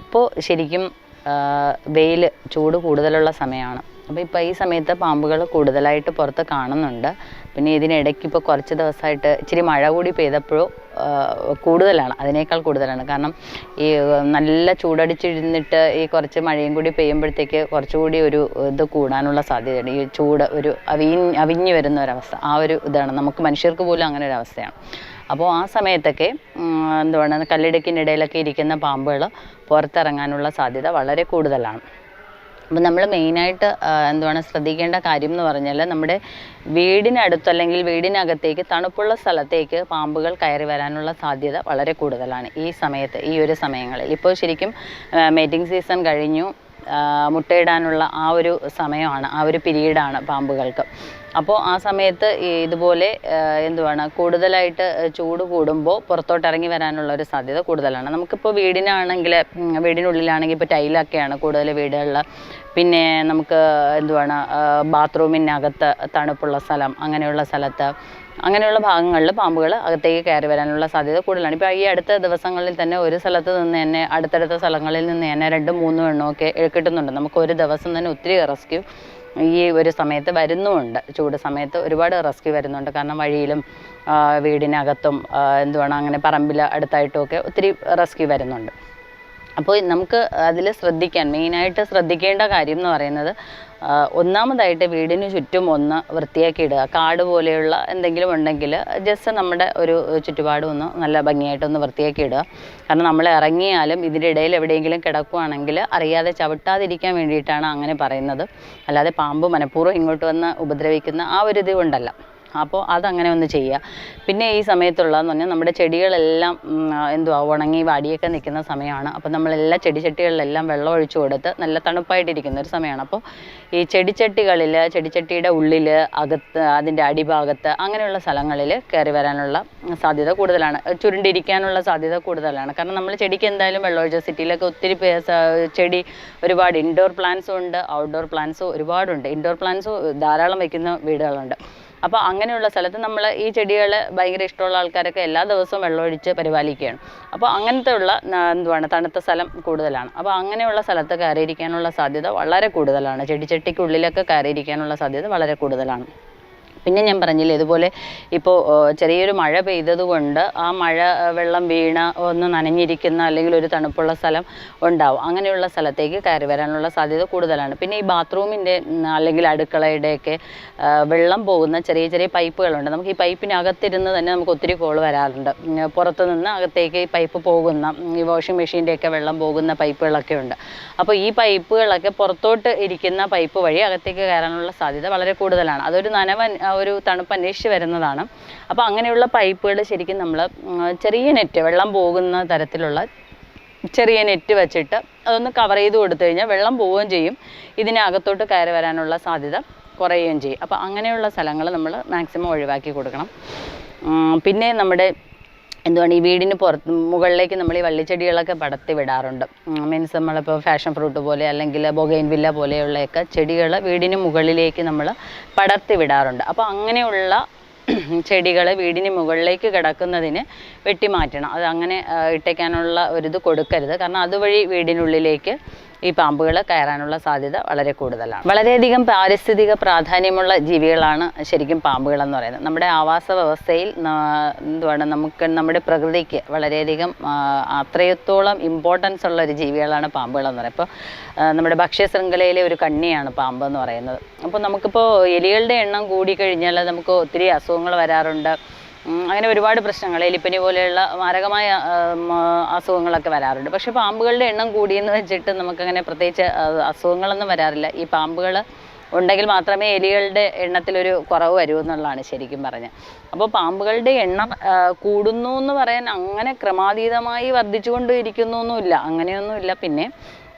ഇപ്പോൾ ശരിക്കും വെയിൽ ചൂട് കൂടുതലുള്ള സമയമാണ്. അപ്പോൾ ഇപ്പോൾ ഈ സമയത്ത് പാമ്പുകൾ കൂടുതലായിട്ട് പുറത്ത് കാണുന്നുണ്ട്. പിന്നെ ഇതിനിടയ്ക്ക് ഇപ്പോൾ കുറച്ച് ദിവസമായിട്ട് ഇച്ചിരി മഴ കൂടി പെയ്തപ്പോഴും കൂടുതലാണ്, അതിനേക്കാൾ കൂടുതലാണ്. കാരണം ഈ നല്ല ചൂടടിച്ചിരുന്നിട്ട് ഈ കുറച്ച് മഴയും കൂടി പെയ്യുമ്പോഴത്തേക്ക് കുറച്ചുകൂടി ഒരു ഇത് കൂടാനുള്ള സാധ്യതയുണ്ട്. ഈ ചൂട് ഒരു അവിഞ്ഞു വരുന്ന ഒരവസ്ഥ, ആ ഒരു ഇതാണ്. നമുക്ക് മനുഷ്യർക്ക് പോലും അങ്ങനെ ഒരു അവസ്ഥയാണ്. അപ്പോൾ ആ സമയത്തൊക്കെ എന്തുവാണ്, കല്ലിടുക്കിനിടയിലൊക്കെ ഇരിക്കുന്ന പാമ്പുകൾ പുറത്തിറങ്ങാനുള്ള സാധ്യത വളരെ കൂടുതലാണ്. അപ്പം നമ്മൾ മെയിനായിട്ട് എന്തുവാണ് ശ്രദ്ധിക്കേണ്ട കാര്യം എന്ന് പറഞ്ഞാൽ, നമ്മുടെ വീടിനടുത്ത് അല്ലെങ്കിൽ വീടിനകത്തേക്ക് തണുപ്പുള്ള സ്ഥലത്തേക്ക് പാമ്പുകൾ കയറി വരാനുള്ള സാധ്യത വളരെ കൂടുതലാണ് ഈ സമയത്ത്, ഈ ഒരു സമയങ്ങളിൽ. ഇപ്പോൾ ശരിക്കും മേറ്റിംഗ് സീസൺ കഴിഞ്ഞു, മുട്ടയിടാനുള്ള ആ ഒരു സമയമാണ്, ആ ഒരു പീരീഡാണ് പാമ്പുകൾക്ക്. അപ്പോൾ ആ സമയത്ത് ഇതുപോലെ എന്തുവാണ് കൂടുതലായിട്ട് ചൂട് കൂടുമ്പോൾ പുറത്തോട്ട് ഇറങ്ങി വരാനുള്ള ഒരു സാധ്യത കൂടുതലാണ്. നമുക്കിപ്പോൾ വീടിനുള്ളിലാണെങ്കിൽ ഇപ്പോൾ ടൈലൊക്കെയാണ് കൂടുതൽ വീടുകളിൽ. പിന്നെ നമുക്ക് എന്തുവാണ് ബാത്റൂമിനകത്ത് തണുപ്പുള്ള സ്ഥലം, അങ്ങനെയുള്ള സ്ഥലത്ത്, അങ്ങനെയുള്ള ഭാഗങ്ങളിൽ പാമ്പുകൾ അകത്തേക്ക് കയറി വരാനുള്ള സാധ്യത കൂടുതലാണ്. ഇപ്പോൾ ഈ അടുത്ത ദിവസങ്ങളിൽ തന്നെ ഒരു സ്ഥലത്ത് നിന്ന് തന്നെ അടുത്തടുത്ത സ്ഥലങ്ങളിൽ നിന്ന് തന്നെ 2-3 എണ്ണമൊക്കെ കിട്ടുന്നുണ്ട്. നമുക്ക് ഒരു ദിവസം തന്നെ ഒത്തിരി റെസ്ക്യൂ ഈ ഒരു സമയത്ത് വരുന്നുമുണ്ട്. ചൂട് സമയത്ത് ഒരുപാട് റെസ്ക്യൂ വരുന്നുണ്ട്. കാരണം വഴിയിലും വീടിനകത്തും എന്തുവാണ് അങ്ങനെ പറമ്പിൽ അടുത്തായിട്ടുമൊക്കെ ഒത്തിരി റെസ്ക്യൂ വരുന്നുണ്ട്. അപ്പോൾ നമുക്ക് അതിൽ മെയിനായിട്ട് ശ്രദ്ധിക്കേണ്ട കാര്യം എന്ന് പറയുന്നത്, ഒന്നാമതായിട്ട് വീടിന് ചുറ്റും ഒന്ന് വൃത്തിയാക്കി ഇടുക. കാട് പോലെയുള്ള എന്തെങ്കിലും ഉണ്ടെങ്കിൽ ജസ്റ്റ് നമ്മുടെ ഒരു ചുറ്റുപാടും ഒന്ന് നല്ല ഭംഗിയായിട്ടൊന്ന് വൃത്തിയാക്കി ഇടുക. കാരണം നമ്മൾ ഇറങ്ങിയാലും ഇതിൻ്റെ ഇടയിൽ എവിടെയെങ്കിലും കിടക്കുകയാണെങ്കിൽ അറിയാതെ ചവിട്ടാതിരിക്കാൻ വേണ്ടിയിട്ടാണ് അങ്ങനെ പറയുന്നത്. അല്ലാതെ പാമ്പ് മനഃപൂർവ്വം ഇങ്ങോട്ട് വന്ന് ഉപദ്രവിക്കുന്ന ആ ഒരു ഇത് കൊണ്ടല്ല. അപ്പോൾ അതങ്ങനെ ഒന്ന് ചെയ്യുക. പിന്നെ ഈ സമയത്തുള്ളതെന്ന് പറഞ്ഞാൽ നമ്മുടെ ചെടികളെല്ലാം ഉണങ്ങി വാടിയൊക്കെ നിൽക്കുന്ന സമയമാണ്. അപ്പോൾ നമ്മളെല്ലാം ചെടിച്ചട്ടികളിലെല്ലാം വെള്ളം ഒഴിച്ചു കൊടുത്ത് നല്ല തണുപ്പായിട്ടിരിക്കുന്ന ഒരു സമയമാണ്. അപ്പോൾ ഈ ചെടിച്ചട്ടിയുടെ ഉള്ളിൽ, അകത്ത്, അതിൻ്റെ അടിഭാഗത്ത്, അങ്ങനെയുള്ള സ്ഥലങ്ങളിൽ കയറി വരാനുള്ള സാധ്യത കൂടുതലാണ്. ചുരുണ്ടിരിക്കാനുള്ള സാധ്യത കൂടുതലാണ്. കാരണം നമ്മൾ ചെടിക്ക് എന്തായാലും വെള്ളം ഒഴിച്ച സിറ്റിയിലൊക്കെ ഒത്തിരി ചെടി ഒരുപാട് ഇൻഡോർ പ്ലാന്റ്സും ഉണ്ട്, ഔട്ട്ഡോർ പ്ലാന്റ്സും ഒരുപാടുണ്ട്. ഇൻഡോർ പ്ലാന്റ്സും ധാരാളം വയ്ക്കുന്ന വീടുകളുണ്ട്. അപ്പോൾ അങ്ങനെയുള്ള സ്ഥലത്ത് നമ്മൾ ഈ ചെടികൾ ഭയങ്കര ഇഷ്ടമുള്ള ആൾക്കാരൊക്കെ എല്ലാ ദിവസവും വെള്ളമൊഴിച്ച് പരിപാലിക്കുകയാണ്. അപ്പോൾ അങ്ങനത്തെ ഉള്ള തണുത്ത സ്ഥലം കൂടുതലാണ്. അപ്പോൾ അങ്ങനെയുള്ള സ്ഥലത്ത് കയറിയിരിക്കാനുള്ള സാധ്യത വളരെ കൂടുതലാണ്. ചെടിച്ചട്ടിക്കുള്ളിലൊക്കെ കയറിയിരിക്കാനുള്ള സാധ്യത വളരെ കൂടുതലാണ്. പിന്നെ ഞാൻ പറഞ്ഞില്ലേ, ഇതുപോലെ ഇപ്പോൾ ചെറിയൊരു മഴ പെയ്തതുകൊണ്ട് ആ മഴ വെള്ളം വീണ് ഒന്ന് നനഞ്ഞിരിക്കുന്ന അല്ലെങ്കിൽ ഒരു തണുപ്പുള്ള സ്ഥലം ഉണ്ടാവും. അങ്ങനെയുള്ള സ്ഥലത്തേക്ക് കയറി വരാനുള്ള സാധ്യത കൂടുതലാണ്. പിന്നെ ഈ ബാത്റൂമിൻ്റെ അല്ലെങ്കിൽ അടുക്കളയുടെയൊക്കെ വെള്ളം പോകുന്ന ചെറിയ ചെറിയ പൈപ്പുകളുണ്ട്. നമുക്ക് ഈ പൈപ്പിനകത്തിരുന്ന് തന്നെ നമുക്ക് ഒത്തിരി കോൾ വരാറുണ്ട്. പുറത്തു നിന്ന് അകത്തേക്ക് ഈ പൈപ്പ് പോകുന്ന, ഈ വാഷിംഗ് മെഷീൻ്റെയൊക്കെ വെള്ളം പോകുന്ന പൈപ്പുകളൊക്കെ ഉണ്ട്. അപ്പോൾ ഈ പൈപ്പുകളൊക്കെ പുറത്തോട്ട് ഇരിക്കുന്ന പൈപ്പ് വഴി അകത്തേക്ക് കയറാനുള്ള സാധ്യത വളരെ കൂടുതലാണ്. അതൊരു ഒരു തണുപ്പ് അന്വേഷിച്ച് വരുന്നതാണ്. അപ്പോൾ അങ്ങനെയുള്ള പൈപ്പുകൾ ശരിക്കും നമ്മൾ ചെറിയ നെറ്റ്, വെള്ളം പോകുന്ന തരത്തിലുള്ള ചെറിയ നെറ്റ് വെച്ചിട്ട് അതൊന്ന് കവർ ചെയ്ത് കൊടുത്തു കഴിഞ്ഞാൽ വെള്ളം പോവുകയും ചെയ്യും, ഇതിനകത്തോട്ട് കയറി വരാനുള്ള സാധ്യത കുറയുകയും ചെയ്യും. അപ്പോൾ അങ്ങനെയുള്ള സ്ഥലങ്ങൾ നമ്മൾ മാക്സിമം ഒഴിവാക്കി കൊടുക്കണം. പിന്നെ നമ്മുടെ ഈ വീടിന് മുകളിലേക്ക് നമ്മൾ ഈ വള്ളിച്ചെടികളൊക്കെ പടർത്തി വിടാറുണ്ട്. മീൻസ് നമ്മളിപ്പോൾ ഫാഷൻ ഫ്രൂട്ട് പോലെ അല്ലെങ്കിൽ ബൊഗൈൻവില്ല പോലെയുള്ളയൊക്കെ ചെടികൾ വീടിന് മുകളിലേക്ക് നമ്മൾ പടർത്തി വിടാറുണ്ട്. അപ്പോൾ അങ്ങനെയുള്ള ചെടികൾ വീടിന് മുകളിലേക്ക് കിടക്കുന്നതിന് വെട്ടിമാറ്റണം. അത് അങ്ങനെ ഇട്ടേക്കാനുള്ള ഒരിത് കൊടുക്കരുത്. കാരണം അതുവഴി വീടിനുള്ളിലേക്ക് ഈ പാമ്പുകൾ കയറാനുള്ള സാധ്യത വളരെ കൂടുതലാണ്. വളരെയധികം പാരിസ്ഥിതിക പ്രാധാന്യമുള്ള ജീവികളാണ് ശരിക്കും പാമ്പുകളെന്ന് പറയുന്നത്. നമ്മുടെ ആവാസ വ്യവസ്ഥയിൽ നമുക്ക് നമ്മുടെ പ്രകൃതിക്ക് വളരെയധികം അത്രയത്തോളം ഇമ്പോർട്ടൻസ് ഉള്ള ഒരു ജീവികളാണ് പാമ്പുകളെന്ന് പറയുന്നത്. ഇപ്പോൾ നമ്മുടെ ഭക്ഷ്യശൃംഖലയിലെ ഒരു കണ്ണിയാണ് പാമ്പ് എന്ന് പറയുന്നത്. അപ്പോൾ നമുക്കിപ്പോൾ എലികളുടെ എണ്ണം കൂടിക്കഴിഞ്ഞാൽ നമുക്ക് ഒത്തിരി അസുഖങ്ങൾ വരാറുണ്ട്. അങ്ങനെ ഒരുപാട് പ്രശ്നങ്ങൾ, എലിപ്പനി പോലെയുള്ള മാരകമായ അസുഖങ്ങളൊക്കെ വരാറുണ്ട്. പക്ഷേ പാമ്പുകളുടെ എണ്ണം കൂടിയെന്ന് വെച്ചിട്ട് നമുക്കങ്ങനെ പ്രത്യേകിച്ച് അസുഖങ്ങളൊന്നും വരാറില്ല. ഈ പാമ്പുകൾ ഉണ്ടെങ്കിൽ മാത്രമേ എലികളുടെ എണ്ണത്തിലൊരു കുറവ് വരൂ എന്നുള്ളതാണ് ശരിക്കും പറഞ്ഞത്. അപ്പോൾ പാമ്പുകളുടെ എണ്ണം കൂടുന്നു എന്ന് പറയാൻ അങ്ങനെ ക്രമാതീതമായി വർദ്ധിച്ചുകൊണ്ട് ഇരിക്കുന്നൊന്നുമില്ല, അങ്ങനെയൊന്നുമില്ല. പിന്നെ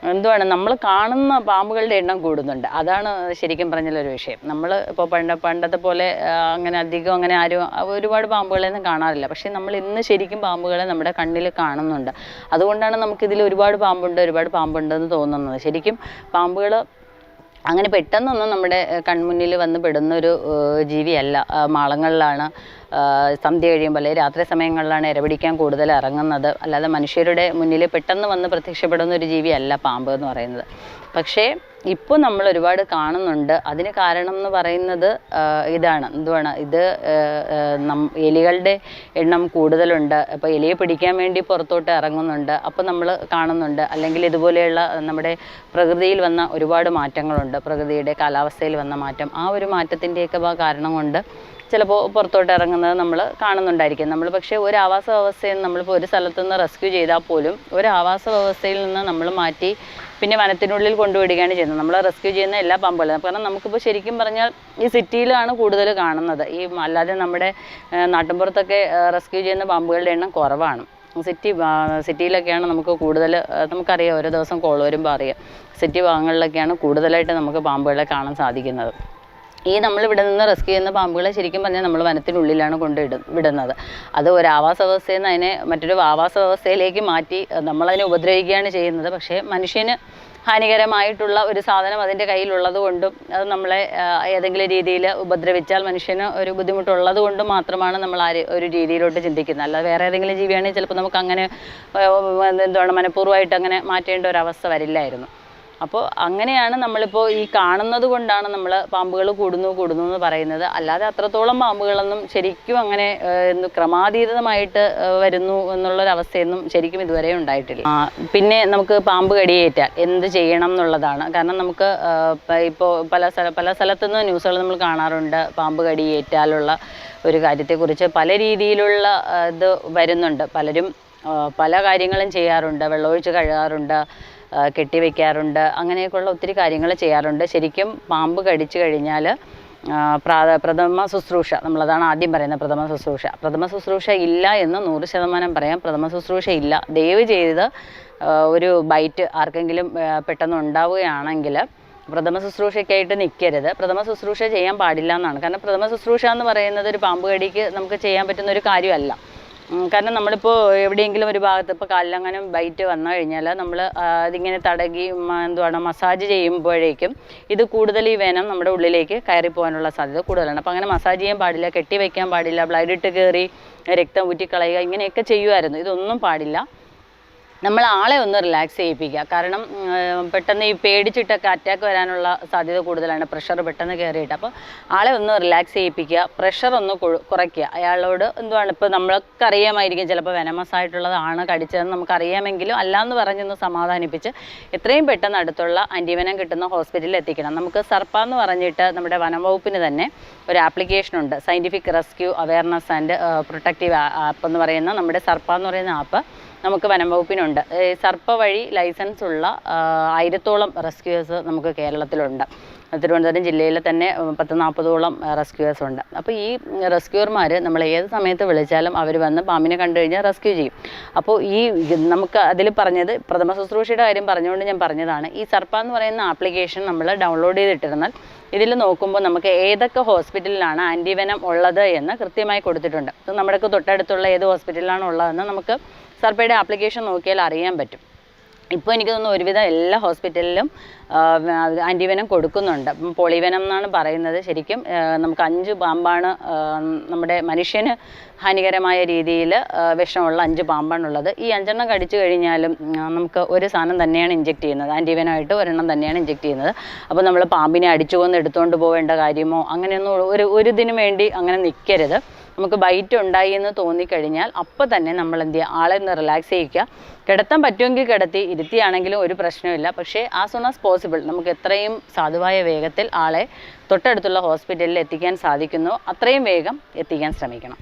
നമ്മൾ കാണുന്ന പാമ്പുകളുടെ എണ്ണം കൂടുന്നുണ്ട്, അതാണ് ശരിക്കും പറഞ്ഞൊരു വിഷയം. നമ്മൾ ഇപ്പോൾ പണ്ടത്തെ പോലെ അങ്ങനെ അധികം അങ്ങനെ ആരും ഒരുപാട് പാമ്പുകളെയൊന്നും കാണാറില്ല. പക്ഷേ നമ്മൾ ഇന്ന് ശരിക്കും പാമ്പുകളെ നമ്മുടെ കണ്ണിൽ കാണുന്നുണ്ട്. അതുകൊണ്ടാണ് നമുക്കിതിൽ ഒരുപാട് പാമ്പുണ്ടെന്ന് തോന്നുന്നത്. ശരിക്കും പാമ്പുകൾ അങ്ങനെ പെട്ടെന്നൊന്നും നമ്മുടെ കൺമുന്നിൽ വന്ന് പെടുന്നൊരു ജീവിയല്ല. മാളങ്ങളിലാണ് സന്ധ്യ കഴിയുമ്പോൾ അല്ലെങ്കിൽ രാത്രി സമയങ്ങളിലാണ് ഇരപിടിക്കാൻ കൂടുതൽ ഇറങ്ങുന്നത്. അല്ലാതെ മനുഷ്യരുടെ മുന്നിൽ പെട്ടെന്ന് വന്ന് പ്രത്യക്ഷപ്പെടുന്ന ഒരു ജീവിയല്ല പാമ്പ് എന്ന് പറയുന്നത്. പക്ഷേ ഇപ്പോൾ നമ്മൾ ഒരുപാട് കാണുന്നുണ്ട്. അതിന് കാരണം എന്ന് പറയുന്നത് ഇതാണ്, എന്തുവാണ് ഇത്, എലികളുടെ എണ്ണം കൂടുതലുണ്ട്. അപ്പോൾ എലിയെ പിടിക്കാൻ വേണ്ടി പുറത്തോട്ട് ഇറങ്ങുന്നുണ്ട്. അപ്പോൾ നമ്മൾ കാണുന്നുണ്ട്. അല്ലെങ്കിൽ ഇതുപോലെയുള്ള നമ്മുടെ പ്രകൃതിയിൽ വന്ന ഒരുപാട് മാറ്റങ്ങളുണ്ട്. പ്രകൃതിയുടെ കാലാവസ്ഥയിൽ വന്ന മാറ്റം, ആ ഒരു മാറ്റത്തിൻ്റെയൊക്കെ കാരണം കൊണ്ട് ചിലപ്പോൾ പുറത്തോട്ട് ഇറങ്ങുന്നത് നമ്മൾ കാണുന്നുണ്ടായിരിക്കും. നമ്മൾ പക്ഷേ ഒരു ആവാസ വ്യവസ്ഥയിൽ നമ്മളിപ്പോൾ ഒരു സ്ഥലത്തു നിന്ന് റെസ്ക്യൂ ചെയ്താൽ പോലും ഒരു ആവാസ വ്യവസ്ഥയിൽ നിന്ന് നമ്മൾ മാറ്റി പിന്നെ വനത്തിനുള്ളിൽ കൊണ്ടുവിടുകയാണ് ചെയ്യുന്നത്. നമ്മൾ റെസ്ക്യൂ ചെയ്യുന്ന എല്ലാ പാമ്പുകളും. കാരണം നമുക്കിപ്പോൾ ശരിക്കും പറഞ്ഞാൽ ഈ സിറ്റിയിലാണ് കൂടുതൽ കാണുന്നത്. അല്ലാതെ നമ്മുടെ നാട്ടിൻപുറത്തൊക്കെ റെസ്ക്യൂ ചെയ്യുന്ന പാമ്പുകളുടെ എണ്ണം കുറവാണ്. സിറ്റിയിലൊക്കെയാണ് നമുക്ക് കൂടുതൽ, നമുക്കറിയാം, ഓരോ ദിവസം കോൾ വരുമ്പോൾ അറിയാം, സിറ്റി ഭാഗങ്ങളിലൊക്കെയാണ് കൂടുതലായിട്ട് നമുക്ക് പാമ്പുകളെ കാണാൻ സാധിക്കുന്നത്. നമ്മളിവിടെ നിന്ന് റെസ്ക്യൂ ചെയ്യുന്ന പാമ്പുകളെ ശരിക്കും പറഞ്ഞാൽ നമ്മൾ വനത്തിനുള്ളിലാണ് വിടുന്നത്. അത് ഒരു ആവാസ വ്യവസ്ഥയിൽ നിന്ന് അതിനെ മറ്റൊരു ആവാസ വ്യവസ്ഥയിലേക്ക് മാറ്റി നമ്മളതിനെ ഉപദ്രവിക്കുകയാണ് ചെയ്യുന്നത്. പക്ഷേ മനുഷ്യന് ഹാനികരമായിട്ടുള്ള ഒരു സാധനം അതിൻ്റെ കയ്യിലുള്ളത് കൊണ്ടും അത് നമ്മളെ ഏതെങ്കിലും രീതിയിൽ ഉപദ്രവിച്ചാൽ മനുഷ്യന് ഒരു ബുദ്ധിമുട്ടുള്ളത് കൊണ്ടും മാത്രമാണ് നമ്മൾ ഒരു രീതിയിലോട്ട് ചിന്തിക്കുന്നത്. അല്ലാതെ വേറെ ഏതെങ്കിലും ജീവിയാണെങ്കിൽ ചിലപ്പോൾ നമുക്ക് അങ്ങനെ മനഃപൂർവ്വമായിട്ട് അങ്ങനെ മാറ്റേണ്ട ഒരു വരില്ലായിരുന്നു. അപ്പോൾ അങ്ങനെയാണ് നമ്മളിപ്പോൾ ഈ കാണുന്നത് കൊണ്ടാണ് നമ്മൾ പാമ്പുകൾ കൂടുന്നു എന്ന് പറയുന്നത്. അല്ലാതെ അത്രത്തോളം പാമ്പുകളൊന്നും ശരിക്കും അങ്ങനെ ക്രമാതീതമായിട്ട് വരുന്നു എന്നുള്ളൊരവസ്ഥയൊന്നും ശരിക്കും ഇതുവരെ ഉണ്ടായിട്ടില്ല. പിന്നെ നമുക്ക് പാമ്പ് കടിയേറ്റാൽ എന്ത് ചെയ്യണം എന്നുള്ളതാണ്. കാരണം നമുക്ക് ഇപ്പോൾ പല സ്ഥലത്തുനിന്ന് ന്യൂസുകൾ നമ്മൾ കാണാറുണ്ട്. പാമ്പ് കടിയേറ്റാലുള്ള ഒരു കാര്യത്തെക്കുറിച്ച് പല രീതിയിലുള്ള ഇത് വരുന്നുണ്ട്. പലരും പല കാര്യങ്ങളും ചെയ്യാറുണ്ട്. വെള്ളമൊഴിച്ച് കഴുകാറുണ്ട്, കെട്ടിവെക്കാറുണ്ട്, അങ്ങനെയൊക്കെയുള്ള ഒത്തിരി കാര്യങ്ങൾ ചെയ്യാറുണ്ട്. ശരിക്കും പാമ്പ് കടിച്ചു കഴിഞ്ഞാൽ പ്രഥമ ശുശ്രൂഷ, നമ്മളതാണ് ആദ്യം പറയുന്നത്. പ്രഥമ ശുശ്രൂഷ ഇല്ല എന്ന് 100% പറയാം. പ്രഥമ ശുശ്രൂഷ ഇല്ല. ദയവ് ചെയ്ത് ഒരു ബൈറ്റ് ആർക്കെങ്കിലും പെട്ടെന്ന് ഉണ്ടാവുകയാണെങ്കിൽ പ്രഥമ ശുശ്രൂഷയ്ക്കായിട്ട് നിൽക്കരുത്. പ്രഥമ ശുശ്രൂഷ ചെയ്യാൻ പാടില്ല എന്നാണ്. കാരണം പ്രഥമ ശുശ്രൂഷ എന്ന് പറയുന്നത് ഒരു പാമ്പ് കടിക്ക് നമുക്ക് ചെയ്യാൻ പറ്റുന്ന ഒരു കാര്യമല്ല. കാരണം നമ്മളിപ്പോൾ എവിടെയെങ്കിലും ഒരു ഭാഗത്ത് ഇപ്പോൾ കാലിലങ്ങനെ ബൈറ്റ് വന്നു കഴിഞ്ഞാൽ നമ്മൾ അതിങ്ങനെ തടകി മസാജ് ചെയ്യുമ്പോഴേക്കും ഇത് കൂടുതൽ ഈ വെനം നമ്മുടെ ഉള്ളിലേക്ക് കയറിപ്പോകാനുള്ള സാധ്യത കൂടുതലാണ്. അപ്പോൾ അങ്ങനെ മസാജ് ചെയ്യാൻ പാടില്ല, കെട്ടി വയ്ക്കാൻ പാടില്ല, ബ്ലൈഡ് ഇട്ട് കയറി രക്തം ഊറ്റിക്കളയുക, ഇങ്ങനെയൊക്കെ ചെയ്യുമായിരുന്നു. ഇതൊന്നും പാടില്ല. നമ്മൾ ആളെ ഒന്ന് റിലാക്സ് ചെയ്യിപ്പിക്കുക. കാരണം പെട്ടെന്ന് ഈ പേടിച്ചിട്ടൊക്കെ അറ്റാക്ക് വരാനുള്ള സാധ്യത കൂടുതലാണ്, പ്രഷർ പെട്ടെന്ന് കയറിയിട്ട്. അപ്പോൾ ആളെ ഒന്ന് റിലാക്സ് ചെയ്യിപ്പിക്കുക, പ്രഷർ ഒന്ന് കുറയ്ക്കുക. അയാളോട് ഇപ്പോൾ നമ്മൾക്കറിയാമായിരിക്കും ചിലപ്പോൾ വെനമസായിട്ടുള്ളതാണ് കടിച്ചതെന്ന് നമുക്കറിയാമെങ്കിലും അല്ലാന്ന് പറഞ്ഞൊന്ന് സമാധാനിപ്പിച്ച് എത്രയും പെട്ടെന്ന് അടുത്തുള്ള ആൻറ്റിവെനം കിട്ടുന്ന ഹോസ്പിറ്റലിൽ എത്തിക്കണം. നമുക്ക് സർപ്പ എന്ന് പറഞ്ഞിട്ട് നമ്മുടെ വനംവകുപ്പിന് തന്നെ ഒരു ആപ്ലിക്കേഷനുണ്ട്, scientific rescue awareness and protective app എന്ന് പറയുന്ന നമ്മുടെ സർപ്പ എന്ന് പറയുന്ന ആപ്പ് നമുക്ക് വനംവകുപ്പിനുണ്ട്. സർപ്പ വഴി ലൈസൻസ് ഉള്ള 1000-ഓളം റെസ്ക്യൂവേഴ്സ് നമുക്ക് കേരളത്തിലുണ്ട്. തിരുവനന്തപുരം ജില്ലയിൽ തന്നെ 10-40ഓളം റെസ്ക്യൂവേഴ്സ് ഉണ്ട്. അപ്പോൾ ഈ റെസ്ക്യൂർമാർ നമ്മൾ ഏത് സമയത്ത് വിളിച്ചാലും അവർ വന്ന് പാമ്പിനെ കണ്ടു കഴിഞ്ഞാൽ റെസ്ക്യൂ ചെയ്യും. അപ്പോൾ നമുക്ക് അതിൽ പറഞ്ഞത് പ്രഥമ ശുശ്രൂഷയുടെ കാര്യം പറഞ്ഞുകൊണ്ട് ഞാൻ പറഞ്ഞതാണ്. ഈ സർപ്പ എന്ന് പറയുന്ന ആപ്ലിക്കേഷൻ നമ്മൾ ഡൗൺലോഡ് ചെയ്തിട്ടിരുന്നാൽ ഇതിൽ നോക്കുമ്പോൾ നമുക്ക് ഏതൊക്കെ ഹോസ്പിറ്റലിലാണ് ആൻറ്റിവെനം ഉള്ളത് എന്ന് കൃത്യമായി കൊടുത്തിട്ടുണ്ട്. ഇത് നമ്മുടെ തൊട്ടടുത്തുള്ള ഏത് ഹോസ്പിറ്റലിലാണ് ഉള്ളതെന്ന് നമുക്ക് സർപ്പയുടെ ആപ്ലിക്കേഷൻ നോക്കിയാൽ അറിയാൻ പറ്റും. ഇപ്പോൾ എനിക്ക് തോന്നുന്നു ഒരുവിധം എല്ലാ ഹോസ്പിറ്റലിലും ആൻറ്റിവെനം കൊടുക്കുന്നുണ്ട്. പോളിവെനം എന്നാണ് പറയുന്നത്. ശരിക്കും നമുക്ക് 5 പാമ്പാണ് നമ്മുടെ മനുഷ്യന് ഹാനികരമായ രീതിയിൽ വിഷമുള്ള 5 പാമ്പാണുള്ളത്. ഈ 5 കടിച്ചു കഴിഞ്ഞാലും നമുക്ക് ഒരു സാധനം തന്നെയാണ് ഇഞ്ചെക്ട് ചെയ്യുന്നത്, ആൻറ്റിവെനമായിട്ട് ഒരെണ്ണം തന്നെയാണ് ഇഞ്ചെക്ട് ചെയ്യുന്നത്. അപ്പോൾ നമ്മൾ പാമ്പിനെ അടിച്ചു കൊന്ന് എടുത്തുകൊണ്ട് പോകേണ്ട കാര്യമോ അങ്ങനെയൊന്നും ഒരു ഇതിനു വേണ്ടി അങ്ങനെ നിൽക്കരുത്. നമുക്ക് ബൈറ്റ് ഉണ്ടായി എന്ന് തോന്നിക്കഴിഞ്ഞാൽ അപ്പോൾ തന്നെ നമ്മൾ എന്ത് ചെയ്യുക, ആളെ ഒന്ന് റിലാക്സ് ചെയ്യിക്കുക. കിടത്താൻ പറ്റുമെങ്കിൽ കിടത്തി, ഇരുത്തിയാണെങ്കിലും ഒരു പ്രശ്നമില്ല. പക്ഷേ ആസ് സൂൺ ആസ് പോസിബിൾ നമുക്ക് എത്രയും സാധുവായ വേഗത്തിൽ ആളെ തൊട്ടടുത്തുള്ള ഹോസ്പിറ്റലിൽ എത്തിക്കാൻ സാധിക്കുന്നോ അത്രയും വേഗം എത്തിക്കാൻ ശ്രമിക്കണം.